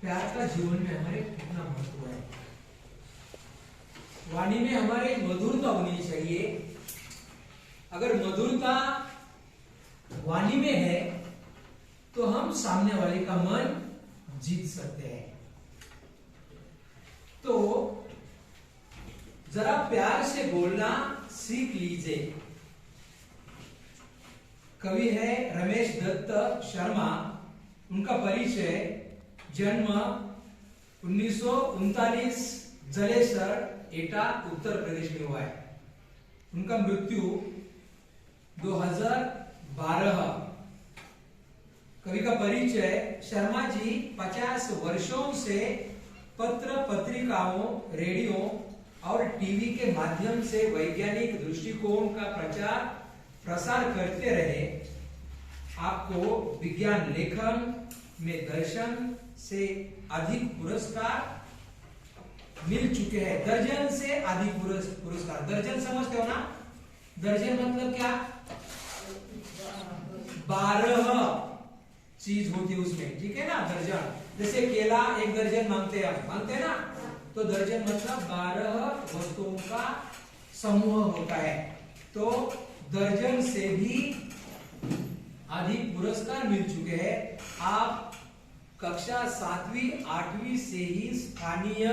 प्यार का जीवन में हमारे कितना महत्व है। वाणी में हमारे मधुरता होनी चाहिए। अगर मधुरता वाणी में है तो हम सामने वाले का मन जीत सकते हैं। तो जरा प्यार से बोलना सीख लीजिए। कवि है रमेश दत्त शर्मा। उनका परिचय जन्म 1939 जलेसर एटा उत्तर प्रदेश में हुआ है। उनका मृत्यु 2012। कवि का परिचय शर्मा जी 50 वर्षों से पत्र पत्रिकाओं, रेडियो और टीवी के माध्यम से वैज्ञानिक दृष्टिकोण का प्रचार प्रसार करते रहे। आपको विज्ञान लेखन में दर्जन से अधिक पुरस्कार मिल चुके हैं। दर्जन से अधिक पुरस्कार। दर्जन समझते हो ना? दर्जन मतलब क्या? 12 चीज होती है उसमें, ठीक है ना? दर्जन जैसे केला 1 दर्जन मांगते हैं ना, तो दर्जन मतलब 12 वस्तुओं का समूह होता है। तो दर्जन से भी अधिक पुरस्कार मिल चुके हैं। आप कक्षा 7वीं 8वीं से ही स्थानीय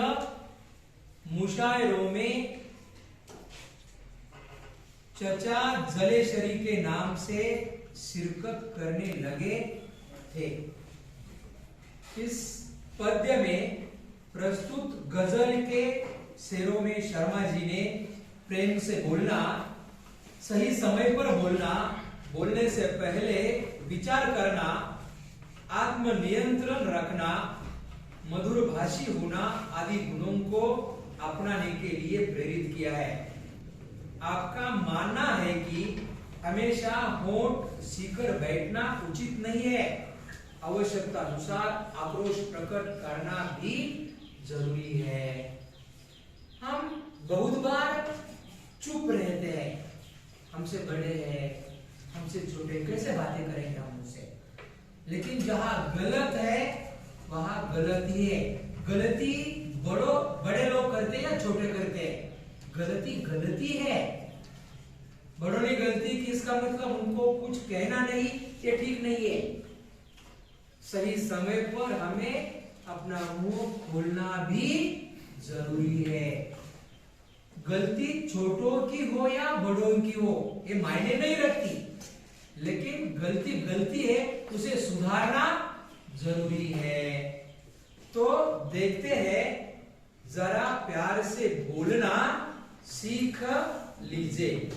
मुशायरों में चचा जलेसरी के नाम से शिरकत करने लगे थे। इस पद्य में प्रस्तुत गजल के शेरों में शर्मा जी ने प्रेम से बोलना, सही समय पर बोलना, बोलने से पहले विचार करना, आत्मनियंत्रण रखना, मधुर भाषी होना आदि गुणों को अपनाने के लिए प्रेरित किया है। आपका मानना है कि हमेशा होठ सीकर बैठना उचित नहीं है। आवश्यकता अनुसार आक्रोश प्रकट करना भी जरूरी है। हम बहुत बार चुप रहते हैं। हमसे बड़े हैं, हमसे छोटे, कैसे बातें करेंगे हम उनसे? लेकिन जहां गलत है वहां गलती है। गलती बड़े लोग करते हैं या छोटे करते हैं? गलती गलती है। बड़ों ने गलती की, इसका मतलब उनको कुछ कहना नहीं, ये ठीक नहीं है। सही समय पर हमें अपना मुंह खोलना भी जरूरी है। गलती छोटों की हो या बड़ों की हो, ये मायने नहीं रखती, लेकिन गलती गलती है, उसे सुधारना जरूरी है। तो देखते हैं, जरा प्यार से बोलना सीख लीजिए।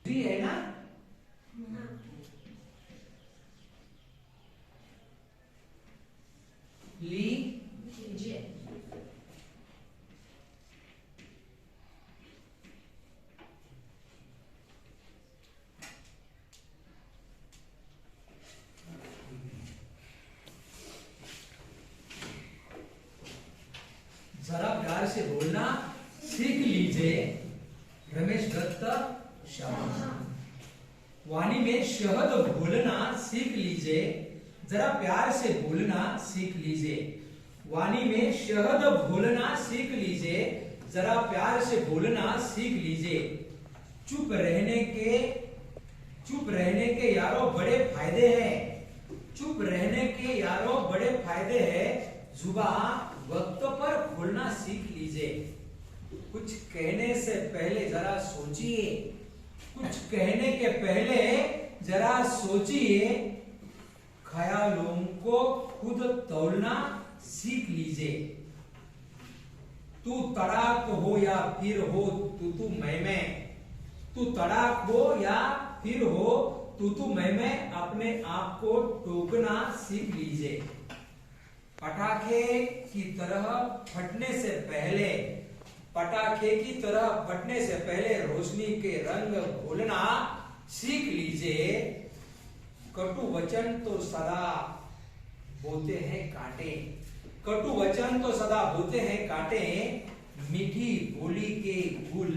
है ना? लीजिए। जरा प्यार से बोलना सीख लीजिए। रमेश दत्त शर्मा। वाणी में शहद घोलना सीख लीजिए। जरा प्यार से बोलना सीख लीजिए। वाणी में शहद घोलना सीख लीजिए। जरा प्यार से बोलना सीख लीजिए। चुप रहने के यारों बड़े फायदे हैं। चुप रहने के यारों बड़े फायदे हैं। जुबान वक्त पर खोलना सीख लीजिए। कुछ कहने से पहले जरा सोचिए। कुछ कहने के पहले जरा सोचिए। ख्यालों को खुद तौलना सीख लीजिए। तू तड़ाक हो या फिर हो तू मैं। तू तड़ाक हो या फिर हो तू मैं, अपने आप को टोकना सीख लीजिए। पटाखे की तरह फटने से पहले रोशनी के रंग घोलना सीख लीजिए। कटु वचन तो सदा बोते हैं कांटे। कटु वचन तो सदा होते हैं कांटे, मीठी बोली के गुल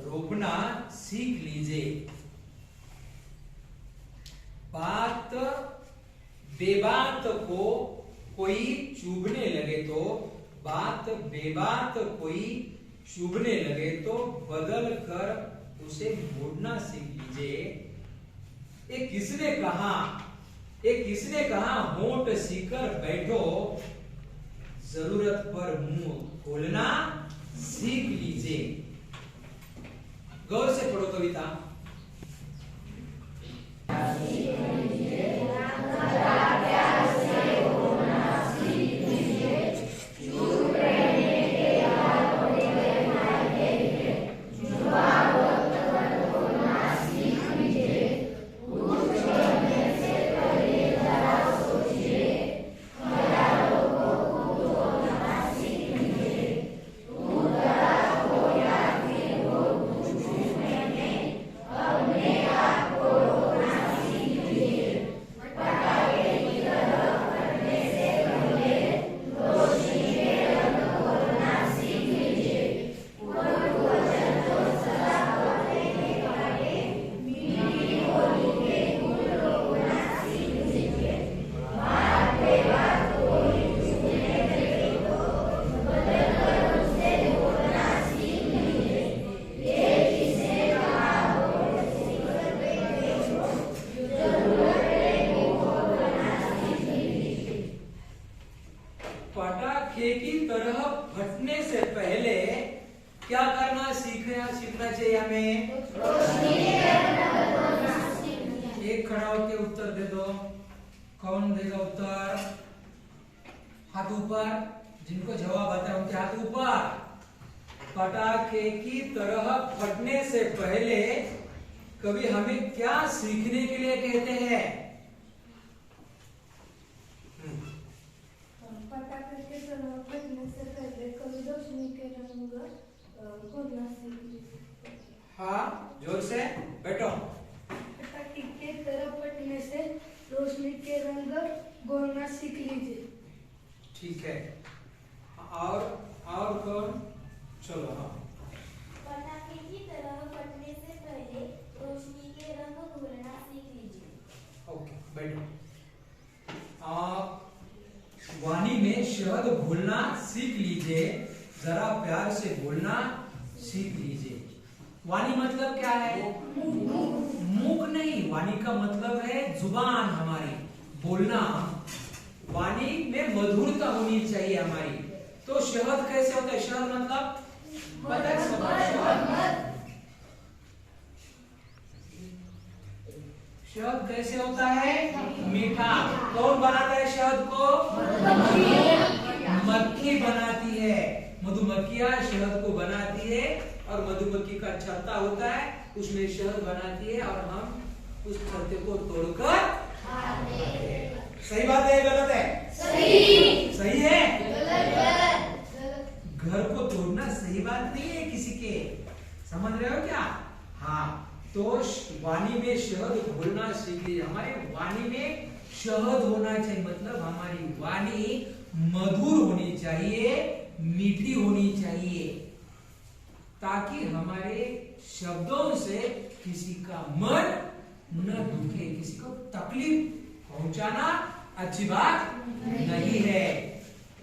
रोपना सीख लीजिए। बात बेबात को कोई चुभने लगे तो, बात बेबात कोई चुभने लगे तो बदल कर उसे मोड़ना सीख लीजिए। ये किसने कहा होंठ सीकर बैठो, जरूरत पर मुंह खोलना सीख लीजिए। गौर से पढ़ो कविता। पटाखे की तरह फटने से पहले क्या करना सीखना चाहिए हमें? एक खड़ा होकर उत्तर दे दो। कौन देगा उत्तर? हाथ ऊपर। जिनको जवाब आता है उनके हाथ ऊपर। पटाखे की तरह फटने से पहले कभी हमें क्या सीखने के लिए कहते हैं? पटाखे की तरह फटने से पहले कभी रोशनी के रंग घोलना सीख लीजिए। हाँ, जोर से बैठो। पटाखे की तरह फटने से रोशनी के रंग घोलना सीख लीजिए। ठीक है। और कौन? चलो। हाँ, पटाखे की तरह फटने से पहले रोशनी के रंग घोलना सीख लीजिए। ओके, बैठो। वाणी में शहद घोलना सीख लीजिए, जरा प्यार से बोलना सीख लीजिए। वाणी मतलब क्या है? मुख नहीं, वाणी का मतलब है जुबान हमारी, बोलना। वाणी में मधुरता होनी चाहिए हमारी। तो शहद कैसे होता है? शहद मतलब शहद कैसे होता है? मीठा। कौन बनाता है शहद को? मक्खी बनाती है। मधुमक्खियां शहद को बनाती है और मधुमक्खी का छत्ता होता है, उसमें शहद बनाती है और हम उस छत्ते को तोड़कर खाते हैं। सही बात है गलत है? सही है। घर को तोड़ना सही बात नहीं है किसी के, समझ रहे हो क्या? हाँ, तो वाणी में शहद घोलना सीख लीजिए। हमारे वाणी में शहद होना चाहिए, मतलब हमारी वाणी मधुर होनी चाहिए, मीठी होनी चाहिए, ताकि हमारे शब्दों से किसी का मन न दुखे, किसी को तकलीफ पहुंचाना अच्छी बात नहीं है।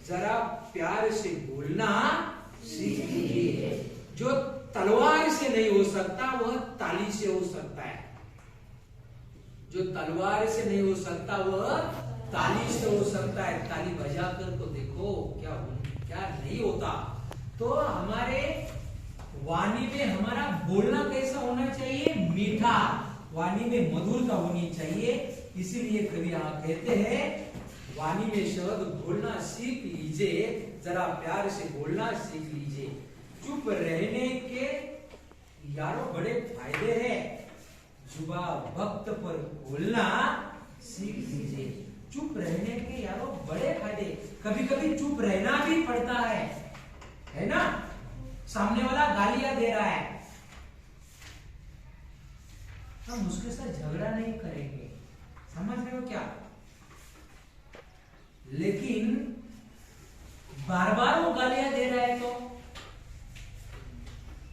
जरा प्यार से बोलना सीख लीजिए। जो तलवार से नहीं हो सकता वह ताली से हो सकता है। जो तलवार से नहीं हो सकता वह ताली से हो सकता है। ताली बजाकर तो देखो क्या नहीं होता। तो हमारे वाणी में हमारा बोलना कैसा होना चाहिए? मीठा। वाणी में मधुरता होनी चाहिए। इसीलिए कवि यहाँ कहते हैं वाणी में शहद घोलना सीख लीजिए, जरा प्यार से बोलना सीख लीजिए। चुप रहने के यारों बड़े फायदे हैं, जुबा वक्त पर बोलना सीख लीजिए। चुप रहने के यारों बड़े फायदे। कभी कभी चुप रहना भी पड़ता है ना? सामने वाला गालियां दे रहा है, हम उसके साथ झगड़ा नहीं करेंगे, समझ रहे हो क्या? लेकिन बार बार वो गालियां दे रहा है, तो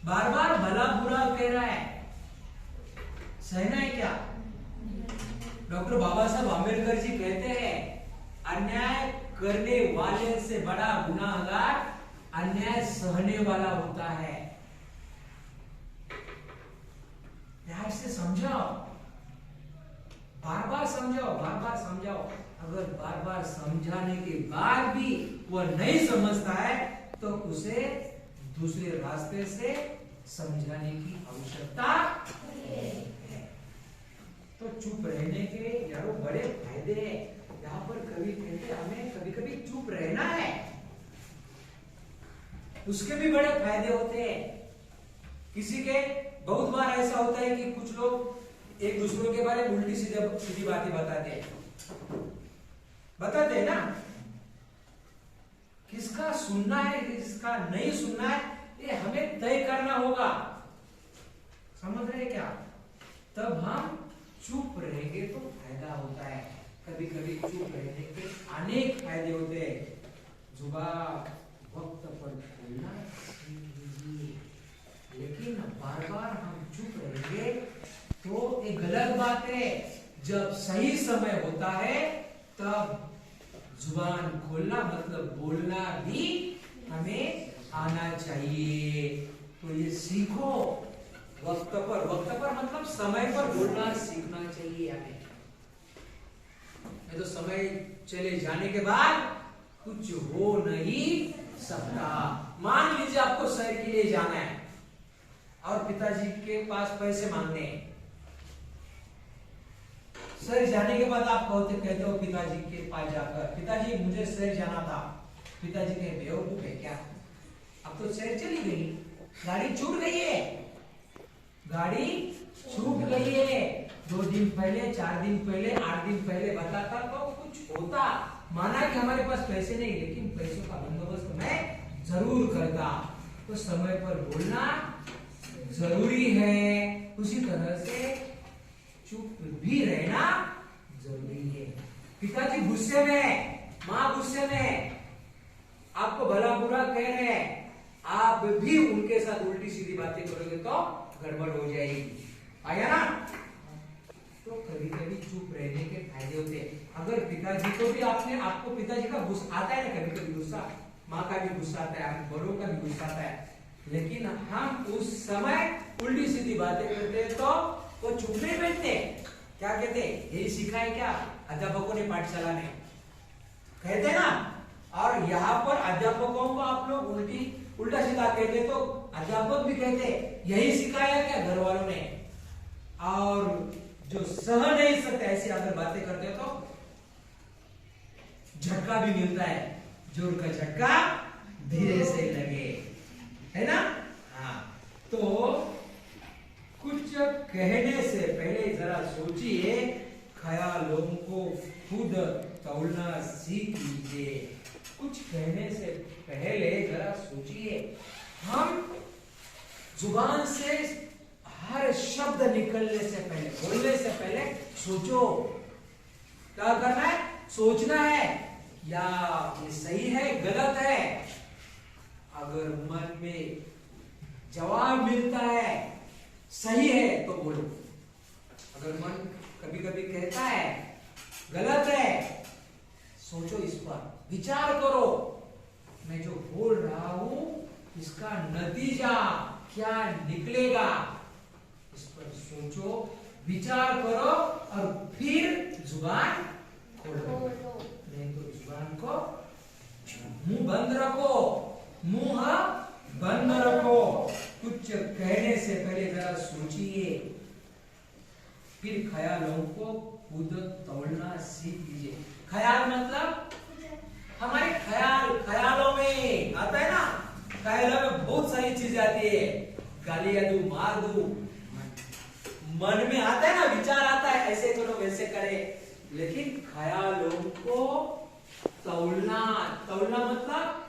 बार बार भला बुरा कह रहा है, सहना है क्या? डॉक्टर बाबा साहब आम्बेडकर जी कहते हैं, अन्याय करने वाले से बड़ा गुनाहगार अन्याय सहने वाला होता है। प्यार से समझाओ, बार बार समझाओ, बार बार समझाओ। अगर बार बार समझाने के बाद भी वह नहीं समझता है तो उसे दूसरे रास्ते से समझाने की आवश्यकता है। तो चुप रहने के यारो बड़े फायदे हैं। यहाँ पर कवि कहते हमें कभी कभी चुप रहना है, उसके भी बड़े फायदे होते हैं। किसी के बहुत बार ऐसा होता है कि कुछ लोग एक दूसरों के बारे में उल्टी सीधी बातें बताते हैं ना। किसका सुनना है किसका नहीं सुनना है ये हमें तय करना होगा, समझ रहे हैं क्या? तब हम चुप रहेंगे तो फायदा होता है। कभी कभी चुप रहने के अनेक फायदे होते हैं। जुबान वक्त पर बोलना सीख लीजिए, लेकिन बार बार हम चुप रहेंगे तो एक गलत बात है। जब सही समय होता है तब जुबान खोलना मतलब बोलना भी हमें आना चाहिए। तो ये सीखो, वक्त पर मतलब समय पर बोलना सीखना चाहिए हमें। नहीं तो समय चले जाने के बाद कुछ हो नहीं सकता। मान लीजिए आपको शहर के लिए जाना है और पिताजी के पास पैसे मांगने हैं। शहर जाने के बाद आप कहते हो पिताजी के पास जाकर, पिताजी मुझे शहर जाना था। पिताजी कहे बेवकूफ है क्या, अब तो शहर चली गई, गाड़ी छूट गई है, गाड़ी छूट गई है। 2 दिन पहले 4 दिन पहले 8 दिन पहले बताता तो कुछ होता। माना कि हमारे पास पैसे नहीं, लेकिन पैसों का बंदोबस्त मैं जरूर करता। तो समय पर बोलना जरूरी है, उसी तरह से चुप भी रहना जरूरी है। पिताजी गुस्से में, माँ गुस्से में, आपको भला बुरा कह रहे हैं, आप भी उनके साथ उल्टी सीधी बातें करोगे तो गड़बड़ हो जाएगी। आया ना? तो कभी कभी चुप रहने के फायदे होते हैं। अगर पिताजी को भी आपको पिताजी का गुस्सा आता है ना, कभी कभी गुस्सा, माँ का भी गुस्सा आता है, बड़ों का भी गुस्सा आता है, लेकिन हम उस समय उल्टी सीधी बातें करते हैं तो वो चुप नहीं बैठते। क्या कहते? यही सीखा है क्या अध्यापकों ने पाठशाला में, कहते ना। और यहाँ पर अध्यापकों को आप लोग उल्टा सीधा कहते तो अध्यापक भी कहते यही सिखाया क्या घर वालों ने। और जो सह नहीं सकते ऐसी अगर बातें करते तो झटका भी मिलता है, जोर का झटका धीरे से लगे, है ना? हाँ, तो कुछ कहने से पहले जरा सोचिए, ख्यालों को खुद तौलना सीख लीजिए। कुछ कहने से पहले जरा सोचिए। हम जुबान से हर शब्द निकलने से पहले, बोलने से पहले सोचो। क्या करना है? सोचना है, या ये सही है गलत है। अगर मन में जवाब मिलता है सही है तो बोलो। अगर मन कभी कभी कहता है गलत है, सोचो, इस पर विचार करो। मैं जो बोल रहा हूं इसका नतीजा क्या निकलेगा, इस पर सोचो, विचार करो और फिर जुबान खोलो। नहीं तो जुबान को मुंह बंद रखो, मुंह बंद रखो। कुछ कहने से पहले जरा सोचिए, फिर ख्यालों को खुद तोड़ना सीख लीजिए। ख्याल मतलब हमारे ख्यालों में आता है ना, ख्यालों में बहुत सारी चीजें आती है। गालियां दूं, मार दूं, मन में आता है ना, विचार आता है ऐसे करो वैसे करे। लेकिन ख्यालों को तौलना मतलब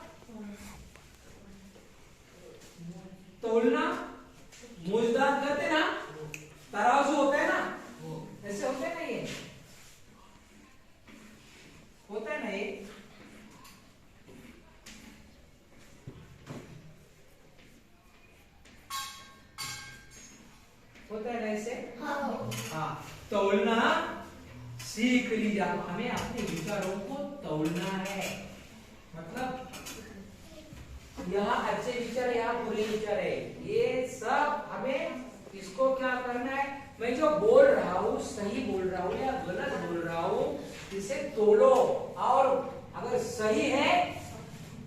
तोलना, मूजदार करते ना, तराजू होता है ना, ऐसे होता है ना, ये होता है ना, ये तौलना सीख लीजिए। हमें अपने विचारों को तौलना है, मतलब यहाँ अच्छे विचार, यहाँ बुरे विचार है, ये सब हमें इसको क्या करना है। मैं जो बोल रहा हूँ सही बोल रहा हूँ या गलत बोल रहा हूँ, इसे तोलो, और अगर सही है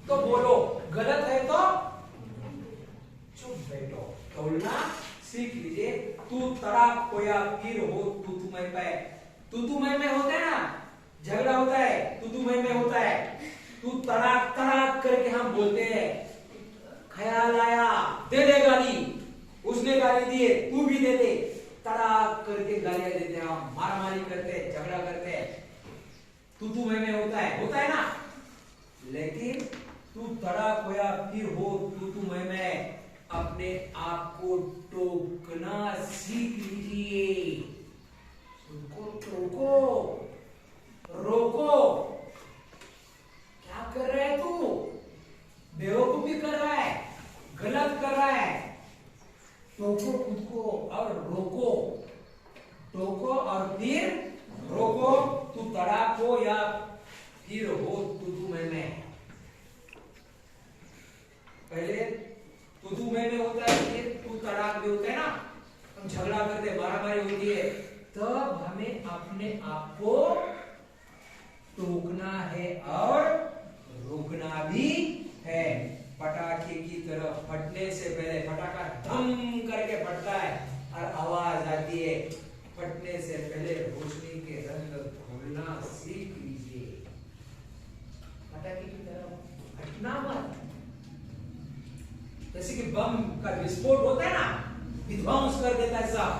तो बोलो, गलत है तो चुप बैठो। तोलना सीख लीजिए। तू तड़ाक खोया फिर हो तू तुम्हें पे। तू मैं होता है ना, झगड़ा होता है, तू मैं होता है। तू तड़ाक तड़ाक करके हम बोलते हैं, ख्याल आया दे दे गाली, उसने गाली दिए तू भी दे दे, तड़ाक करके गालियां देते हैं, हम मारामारी करते हैं, झगड़ा करते हैं। तू मैं होता है ना। लेकिन तू तड़ाक होया फिर हो तू मैं, अपने आप को टोकना सीख लीजिए। उनको टोको, रोको। क्या कर रहा है तू? बेवकूफी कर रहा है, गलत कर रहा है। टोको खुद को और रोको, टोको और फिर रोको। तू तड़ाक हो या फिर हो तू मैं। पहले तू मैं होता है, फिर तू तड़ाक में होता है ना, हम झगड़ा करते, मारामारी होती है, तब हमें अपने आप को टोकना है और रोकना भी है। पटाखे की तरह फटने से पहले, पटाखा धम करके फटता है और आवाज आती है, फटने से पहले रोशनी के रंग खोलना सीख लीजिए। पटाखे की तरह फटना मत। जैसे कि बम का विस्फोट होता है ना, विध्वंस कर देता है सब,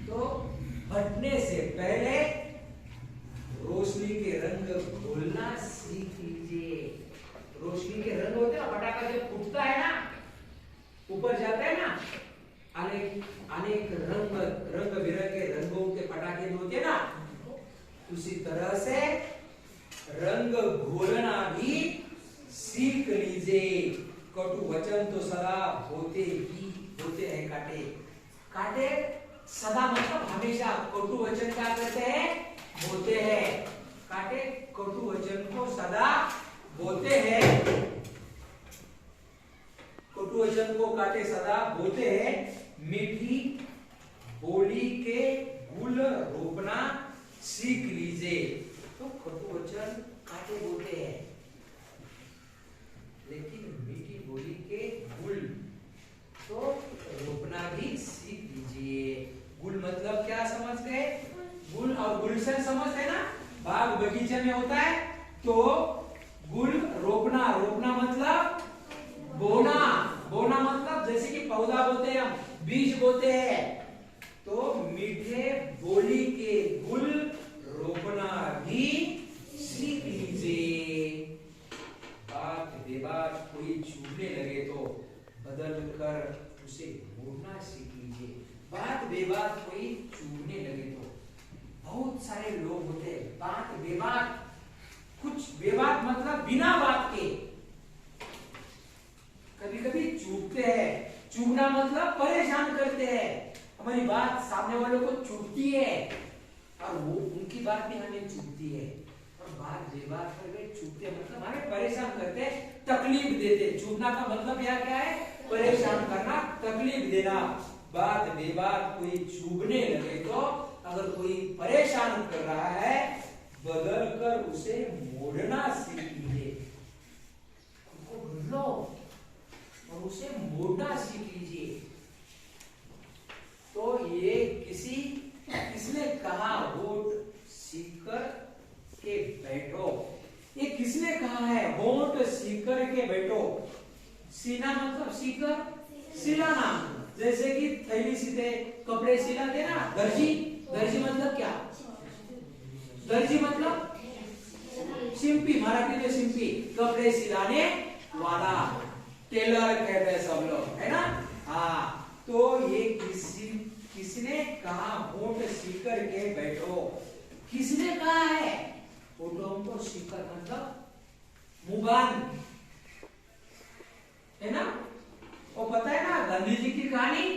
तो फटने से पहले रोशनी के रंग खोलना सीख लीजिए। रोशनी के रंग होते हैं ना, पटाखा जब फूटता है ना, ऊपर जाता है ना, अनेक रंग बिरंगे रंगों के पटाखे होते हैं ना, उसी तरह से रंग घोलना भी सीख लीजिए। कटु वचन तो सदा होते ही होते हैं काटे। काटे सदा मतलब हमेशा। कटु वचन क्या करते हैं? बोलते हैं। काटे कटु वचन को सदा बोलते हैं। कटु वचन को काटे सदा बोलते हैं। मीठी बोली के गुल रोपना सीख लीजिए। तो कटु वचन काटे बोलते हैं, लेकिन मीठी बोली के गुल तो रोपना भी सीख लीजिए। गुल मतलब क्या समझ गए? गुल और गुलशन समझते हैं ना, बाग बगीचे में होता है, तो गुल रोपना, रोपना मतलब बोना, बोना मतलब जैसे कि पौधा बोते हैं हम, बीज बोते हैं, तो मीठे बोली के गुल रोपना भी सीख लीजिए। बात बेबात कोई चूमने लगे तो बदल कर उसे मोड़ना सीख लीजिए। बात बेबात कोई चूमने लगे तो, बहुत सारे लोग होते हैं बात बेबात, कुछ बेबात मतलब बिना बात के कभी कभी चूमते हैं। चूमना मतलब परेशान करते हैं, हमारी बात सामने वालों को चुभती है और वो उनकी बात भी हमें चुभती है। और बात बेबात पर वे चुभते मतलब हमें परेशान करते, तकलीफ देते। चुभना का मतलब क्या क्या है? परेशान करना, तकलीफ देना। बात बेबात कोई चुभने लगे तो, अगर कोई परेशान कर रहा है, बदल कर उसे मोड़ना सीख लीजिए। उसको ढूंढ लो और उसे मोड़ना सीख लीजिए। तो ये किसने कहा? होठ सीकर के बैठो। ये किसने कहा है? होठ सीकर के बैठो। सीना मतलब सीकर, सिलाना। जैसे कि थैली सीधे कपड़े सिलाते ना, दर्जी। दर्जी मतलब क्या? दर्जी मतलब सिंपी, मराठी में सिंपी, कपड़े सिलाने वाला, टेलर कहते हैं सब लोग, है ना। हाँ, तो ये किसने कहा होठ सीकर के बैठो? किसने कहा है? होठों को सीकर मतलब मुबान, है ना। वो पता है ना, गांधी जी की कहानी,